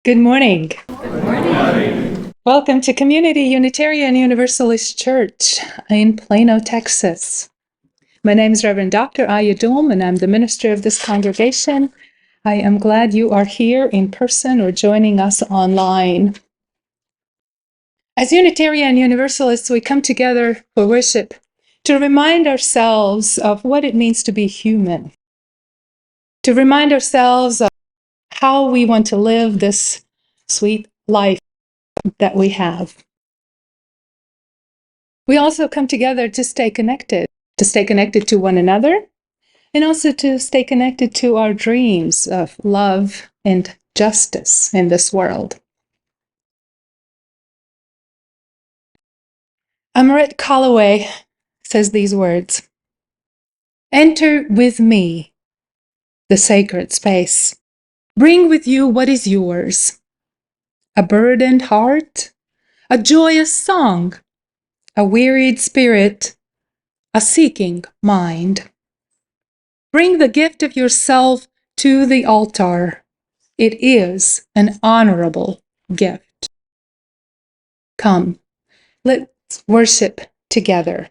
Good morning. Good morning. Welcome to Community Unitarian Universalist Church in Plano, Texas. My name is Reverend Dr. Aija Duelm, and I'm the minister of this congregation. I am glad you are here in person or joining us online. As Unitarian Universalists, we come together for worship to remind ourselves of what it means to be human, to remind ourselves of how we want to live this sweet life that we have. We also come together to stay connected to one another, and also to stay connected to our dreams of love and justice in this world. Amaret Calloway says these words: "Enter with me the sacred space. Bring with you what is yours: a burdened heart, a joyous song, a wearied spirit, a seeking mind. Bring the gift of yourself to the altar. It is an honorable gift. Come, let's worship together."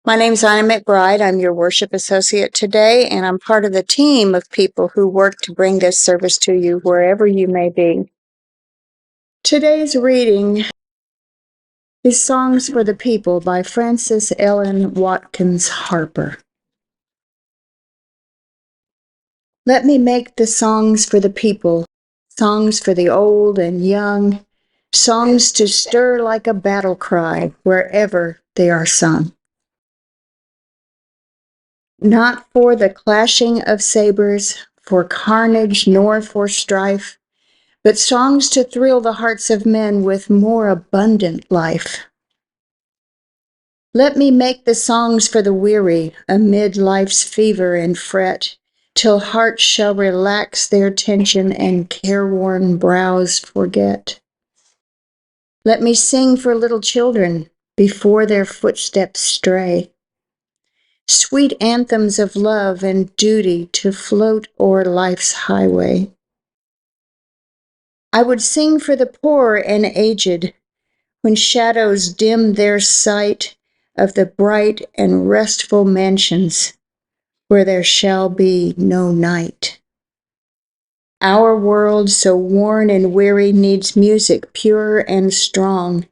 My name's Aija McBride. I'm your worship associate today, and I'm part of the team of people who work to bring this service to you wherever you may be. Today's reading is Songs for the People by Frances Ellen Watkins Harper. Let me make the songs for the people, songs for the old and young, songs to stir like a battle cry wherever they are sung. Not for the clashing of sabers, for carnage, nor for strife, but songs to thrill the hearts of men with more abundant life. Let me make the songs for the weary amid life's fever and fret, till hearts shall relax their tension and careworn brows forget. Let me sing for little children before their footsteps stray, sweet anthems of love and duty to float o'er life's highway. I would sing for the poor and aged, when shadows dim their sight of the bright and restful mansions where there shall be no night. Our world, so worn and weary, needs music pure and strong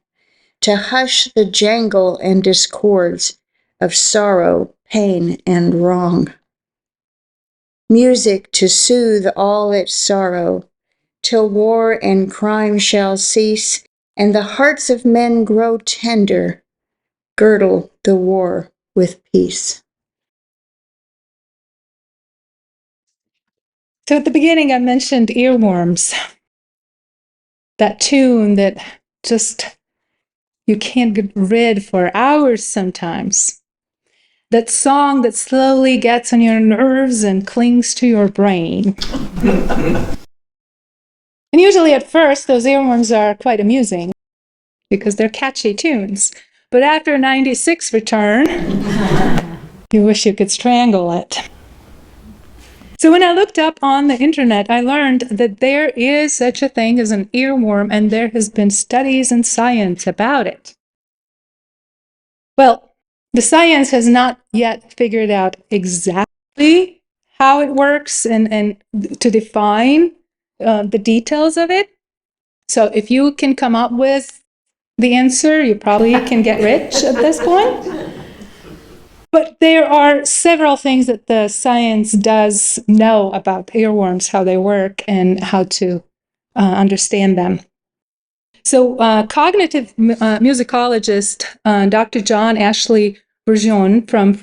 to hush the jangle and discords of sorrow, pain, and wrong. Music to soothe all its sorrow, till war and crime shall cease, and the hearts of men grow tender, girdle the war with peace. So at the beginning, I mentioned earworms, that tune that just you can't get rid for hours sometimes. That song that slowly gets on your nerves and clings to your brain. And usually at first, those earworms are quite amusing because they're catchy tunes. But after 96 return, you wish you could strangle it. So when I looked up on the internet, I learned that there is such a thing as an earworm, and there has been studies and science about it. Well, the science has not yet figured out exactly how it works and to define the details of it. So if you can come up with the answer, you probably can get rich at this point. But there are several things that the science does know about earworms, how they work, and how to understand them. So cognitive musicologist Dr. John Ashley Burgeon from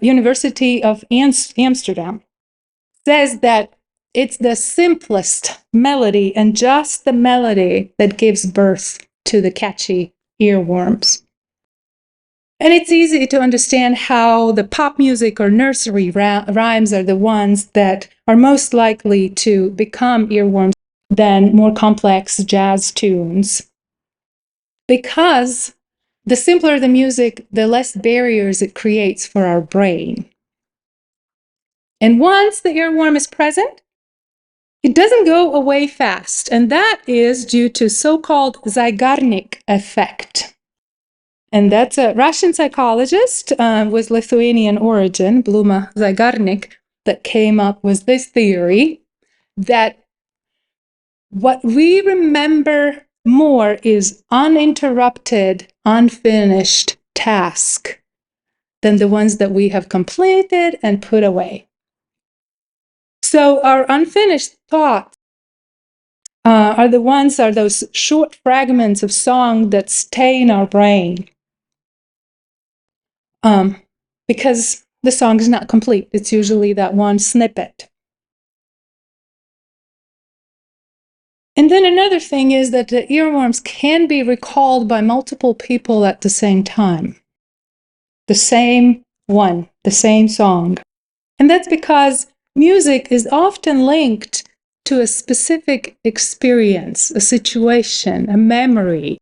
University of Amsterdam says that it's the simplest melody and just the melody that gives birth to the catchy earworms. And it's easy to understand how the pop music or nursery rhymes are the ones that are most likely to become earworms than more complex jazz tunes. Because the simpler the music, the less barriers it creates for our brain. And once the earworm is present, it doesn't go away fast, and that is due to so-called Zygarnik effect. And that's a Russian psychologist with Lithuanian origin, Bluma Zygarnik, that came up with this theory that what we remember more is uninterrupted, unfinished task than the ones that we have completed and put away. So our unfinished thoughts are those short fragments of song that stay in our brain. Because the song is not complete. It's usually that one snippet. And then another thing is that the earworms can be recalled by multiple people at the same time. The same one, the same song. And that's because music is often linked to a specific experience, a situation, a memory,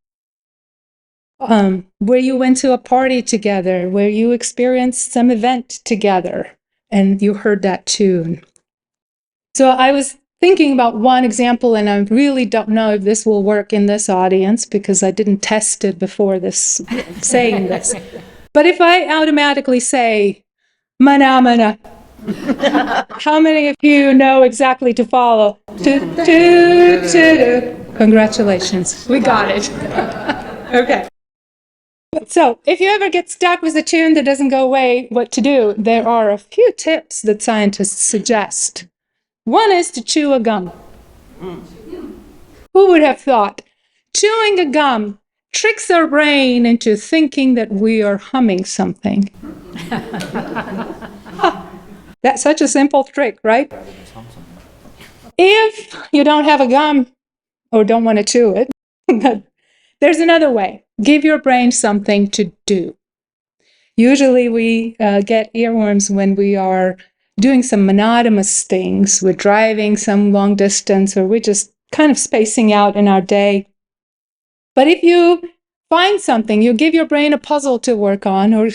where you went to a party together, where you experienced some event together, and you heard that tune. So I was thinking about one example, and I really don't know if this will work in this audience because I didn't test it before this, saying this. But if I automatically say, mana mana, how many of you know exactly to follow? Congratulations, we got it. Okay. So if you ever get stuck with a tune that doesn't go away, what to do? There are a few tips that scientists suggest. One is to chew a gum. Who would have thought? Chewing a gum tricks our brain into thinking that we are humming something. That's such a simple trick, right? If you don't have a gum or don't want to chew it, there's another way. Give your brain something to do. Usually we get earworms when we are doing some monotonous things. We're driving some long distance, or we're just kind of spacing out in our day. But if you find something, you give your brain a puzzle to work on, or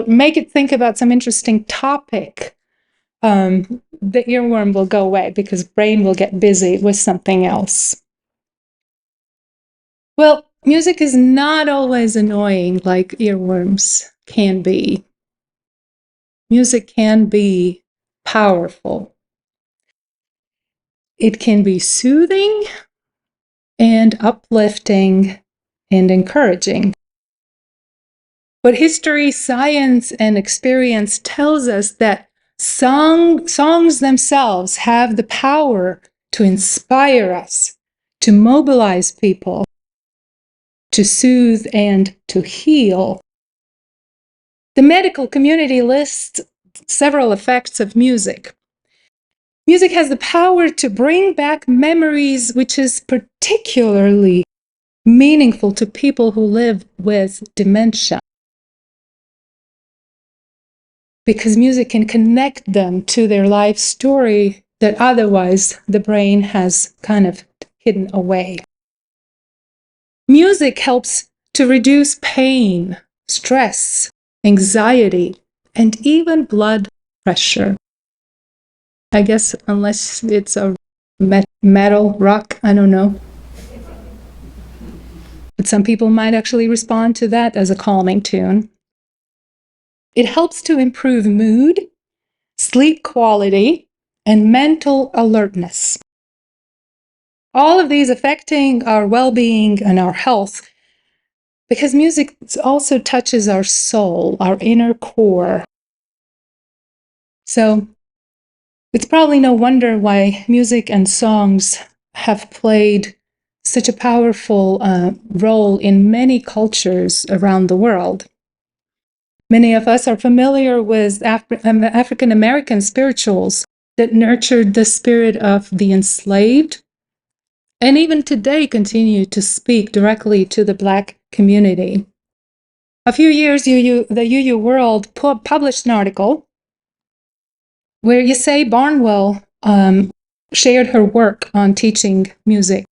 make it think about some interesting topic, the earworm will go away because brain will get busy with something else. Well, music is not always annoying like earworms can be. Music can be powerful. It can be soothing and uplifting and encouraging. But history, science, and experience tells us that songs themselves have the power to inspire us, to mobilize people, to soothe and to heal. The medical community lists several effects of music. Music has the power to bring back memories, which is particularly meaningful to people who live with dementia, because music can connect them to their life story that otherwise the brain has kind of hidden away. Music helps to reduce pain, stress, anxiety, and even blood pressure. I guess unless it's a metal rock, I don't know. But some people might actually respond to that as a calming tune. It helps to improve mood, sleep quality, and mental alertness. All of these affecting our well-being and our health, because music also touches our soul, our inner core. So it's probably no wonder why music and songs have played such a powerful role in many cultures around the world. Many of us are familiar with African American spirituals that nurtured the spirit of the enslaved, and even today continue to speak directly to the Black community. A few years, the UU World published an article where Ysaye Barnwell shared her work on teaching music.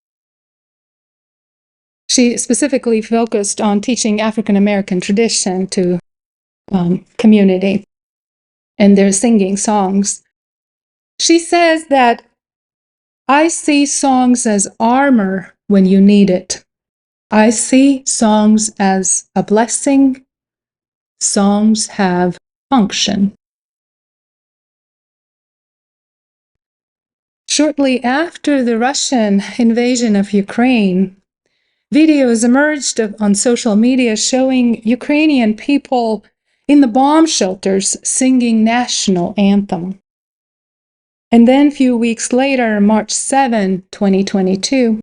She specifically focused on teaching African American tradition to community, and they're singing songs She says that I see songs as armor when you need it. I see songs as a blessing. Songs have function. Shortly after the Russian invasion of Ukraine, videos emerged on social media showing Ukrainian people in the bomb shelters singing national anthem. And then a few weeks later, March 7, 2022,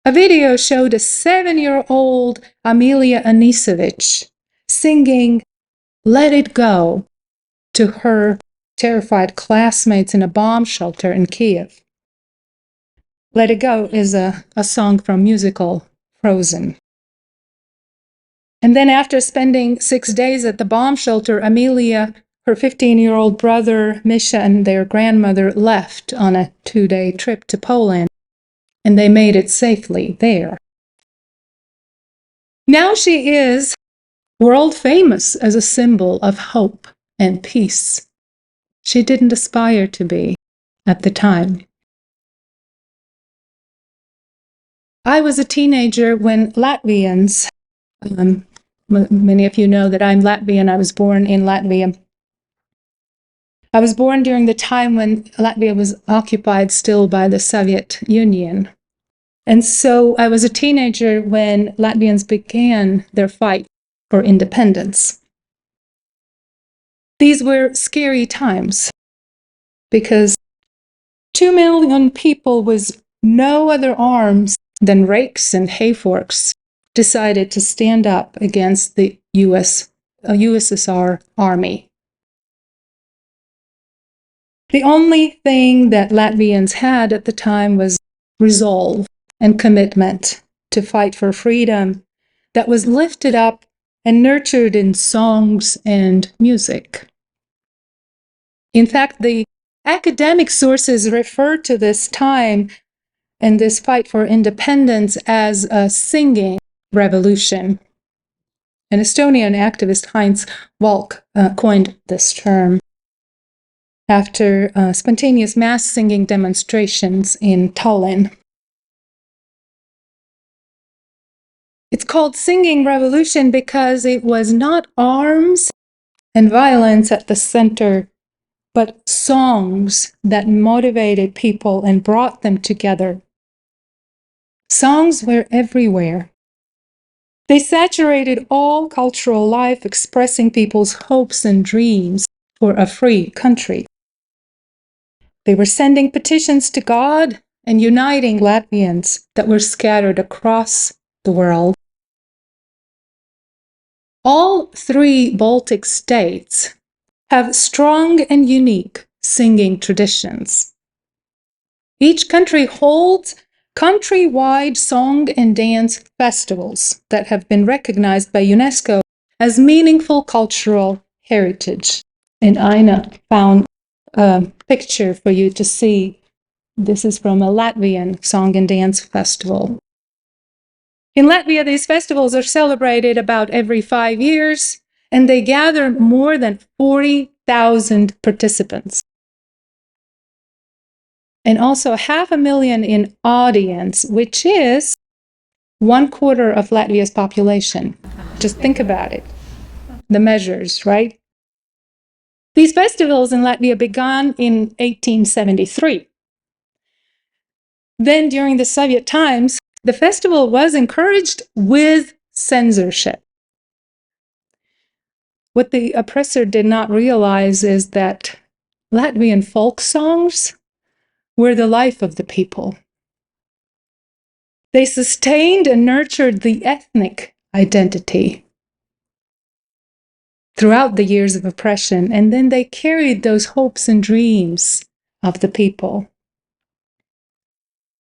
a video showed a 7-year-old Amelia Anisevich singing Let It Go to her terrified classmates in a bomb shelter in Kiev. Let It Go is a song from musical Frozen. And then after spending 6 days at the bomb shelter, Amelia, her 15-year-old brother, Misha, and their grandmother left on a 2-day trip to Poland, and they made it safely there. Now she is world famous as a symbol of hope and peace. She didn't aspire to be at the time. I was a teenager when Latvians, many of you know that I'm Latvian, I was born in Latvia. I was born during the time when Latvia was occupied still by the Soviet Union. And so I was a teenager when Latvians began their fight for independence. These were scary times because 2 million people with no other arms than rakes and hayforks decided to stand up against the USSR army. The only thing that Latvians had at the time was resolve and commitment to fight for freedom that was lifted up and nurtured in songs and music. In fact, the academic sources refer to this time and this fight for independence as a singing revolution. An Estonian activist, Heinz Walk, coined this term after spontaneous mass singing demonstrations in Tallinn. It's called singing revolution because it was not arms and violence at the center, but songs that motivated people and brought them together. Songs were everywhere. They saturated all cultural life, expressing people's hopes and dreams for a free country. They were sending petitions to God and uniting Latvians that were scattered across the world. All 3 Baltic states have strong and unique singing traditions. Each country holds country-wide song and dance festivals that have been recognized by UNESCO as meaningful cultural heritage. And Aina found a picture for you to see. This is from a Latvian song and dance festival. In Latvia, these festivals are celebrated about every 5 years, and they gather more than 40,000 participants. And also 500,000 in audience, which is 1/4 of Latvia's population. Just think about it, the measures, right? These festivals in Latvia began in 1873. Then, during the Soviet times, the festival was encouraged with censorship. What the oppressor did not realize is that Latvian folk songs were the life of the people. They sustained and nurtured the ethnic identity throughout the years of oppression, and then they carried those hopes and dreams of the people.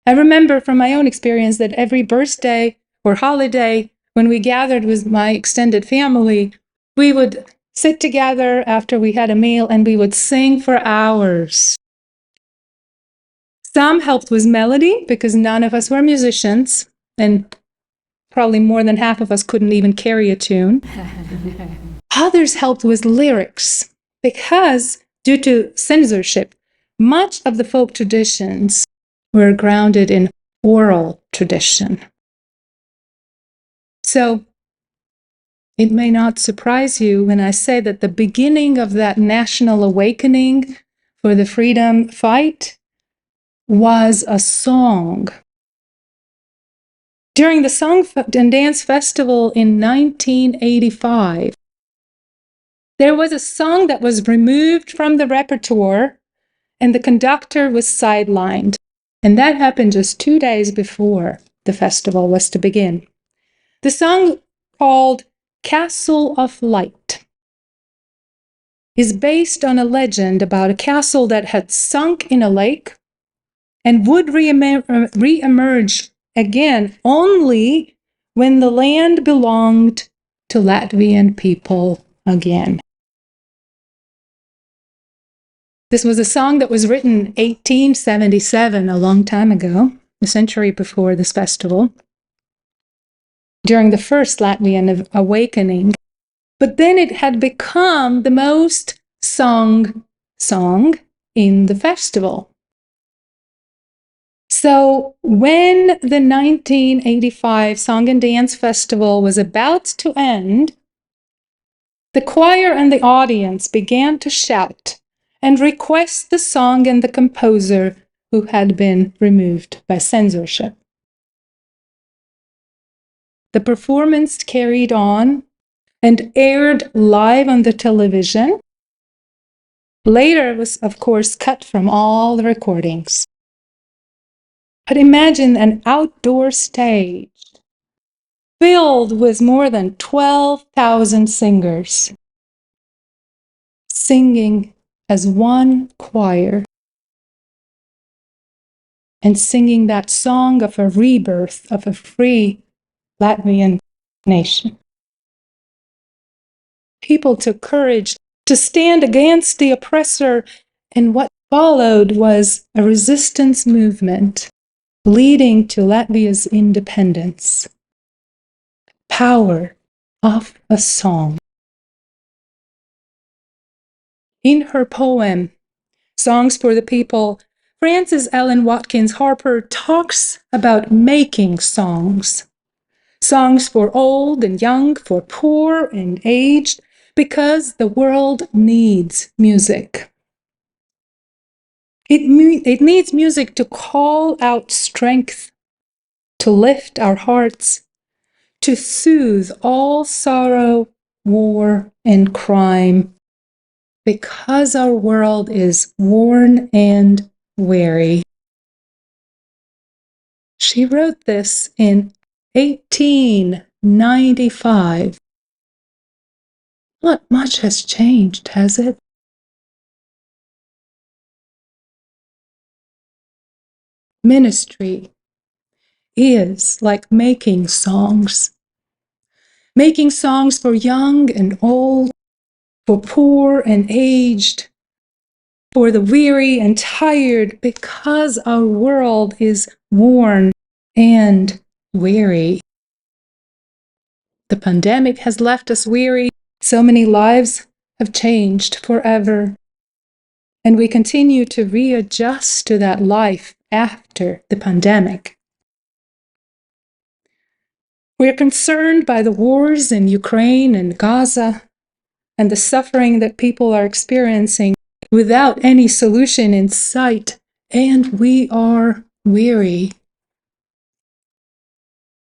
I remember from my own experience that every birthday or holiday, when we gathered with my extended family, we would sit together after we had a meal and we would sing for hours. Some helped with melody because none of us were musicians, and probably more than half of us couldn't even carry a tune. Others helped with lyrics because, due to censorship, much of the folk traditions were grounded in oral tradition. So it may not surprise you when I say that the beginning of that national awakening for the freedom fight was a song. During the Song and Dance Festival in 1985, there was a song that was removed from the repertoire and the conductor was sidelined. And that happened just 2 days before the festival was to begin. The song, called Castle of Light, is based on a legend about a castle that had sunk in a lake and would re-emerge again only when the land belonged to Latvian people again. This was a song that was written in 1877, a long time ago, a century before this festival, during the first Latvian awakening. But then it had become the most sung song in the festival. So when the 1985 Song and Dance Festival was about to end, the choir and the audience began to shout and request the song and the composer who had been removed by censorship. The performance carried on and aired live on the television. Later, it was, of course, cut from all the recordings. But imagine an outdoor stage filled with more than 12,000 singers, singing as one choir and singing that song of a rebirth of a free Latvian nation. People took courage to stand against the oppressor, and what followed was a resistance movement leading to Latvia's independence. Power of a song. In her poem, Songs for the People, Frances Ellen Watkins Harper talks about making songs. Songs for old and young, for poor and aged, because the world needs music. It needs music to call out strength, to lift our hearts, to soothe all sorrow, war, and crime, because our world is worn and weary. She wrote this in 1895. Not much has changed, has it? Ministry is like making songs for young and old, for poor and aged, for the weary and tired, because our world is worn and weary. The pandemic has left us weary. So many lives have changed forever. And we continue to readjust to that life after the pandemic. We are concerned by the wars in Ukraine and Gaza and the suffering that people are experiencing without any solution in sight, and we are weary.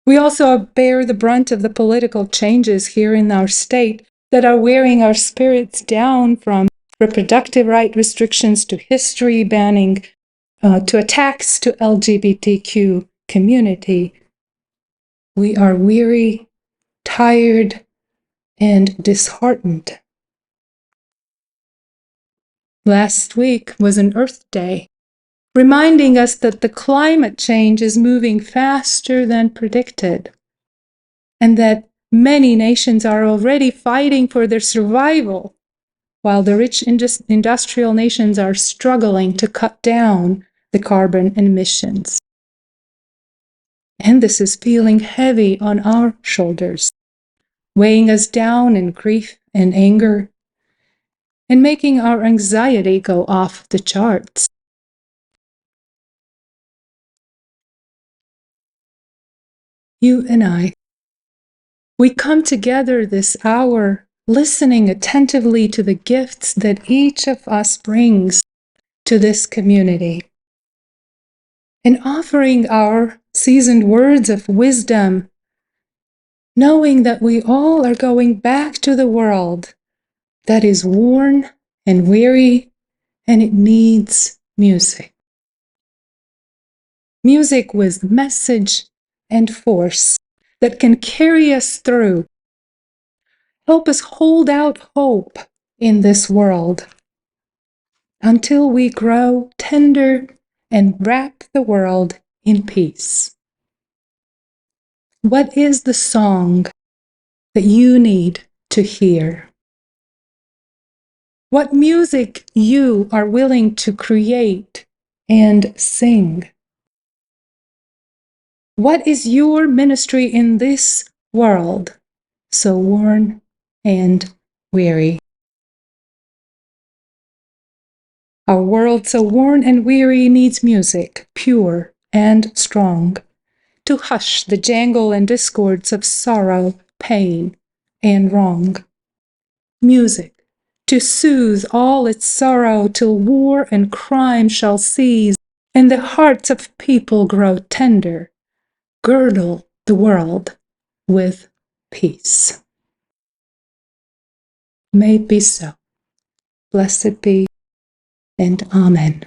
We also bear the brunt of the political changes here in our state that are wearing our spirits down, from reproductive right restrictions to history banning to attacks to LGBTQ community. We are weary, tired, and disheartened. Last week was an Earth Day, reminding us that the climate change is moving faster than predicted, and that many nations are already fighting for their survival, while the rich industrial nations are struggling to cut down the carbon emissions. And this is feeling heavy on our shoulders, weighing us down in grief and anger, and making our anxiety go off the charts. you and I. We come together this hour, listening attentively to the gifts that each of us brings to this community, and offering our seasoned words of wisdom, knowing that we all are going back to the world that is worn and weary, and it needs music. Music with message and force that can carry us through. Help us hold out hope in this world until we grow tender and wrap the world in peace. What is the song that you need to hear? What music you are willing to create and sing? What is your ministry in this world so worn and weary? Our world so worn and weary needs music, pure and strong, to hush the jangle and discords of sorrow, pain, and wrong. Music to soothe all its sorrow till war and crime shall cease, and the hearts of people grow tender, girdle the world with peace. May it be so. Blessed be, and Amen.